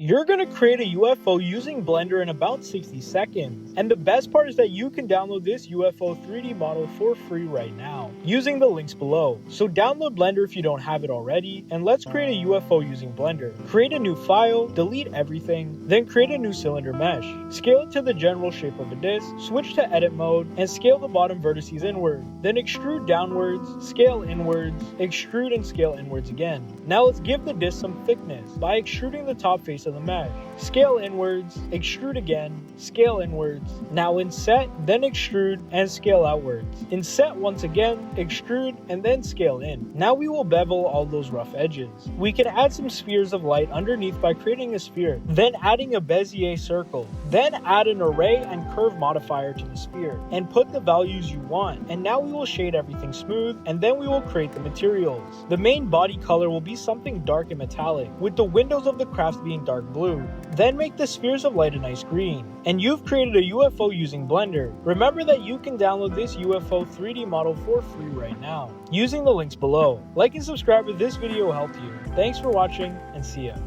You're going to create a UFO using Blender in about 60 seconds. And the best part is that you can download this UFO 3D model for free right now, using the links below. So download Blender if you don't have it already, and let's create a UFO using Blender. Create a new file, delete everything, then create a new cylinder mesh. Scale it to the general shape of a disc, switch to edit mode, and scale the bottom vertices inward. Then extrude downwards, scale inwards, extrude and scale inwards again. Now let's give the disc some thickness by extruding the top face of the mesh. Scale inwards, extrude again, scale inwards. Now inset, then extrude and scale outwards. Inset once again, extrude, and then scale in. Now we will bevel all those rough edges. We can add some spheres of light underneath by creating a sphere, then adding a Bezier circle. Then add an array and curve modifier to the sphere, and put the values you want. And now we will shade everything smooth, and then we will create the materials. The main body color will be something dark and metallic, with the windows of the craft being dark blue. Then make the spheres of light a nice green. And you've created a UFO using Blender. Remember that you can download this UFO 3D model for free right now, using the links below. Like and subscribe if this video helped you. Thanks for watching, and see ya.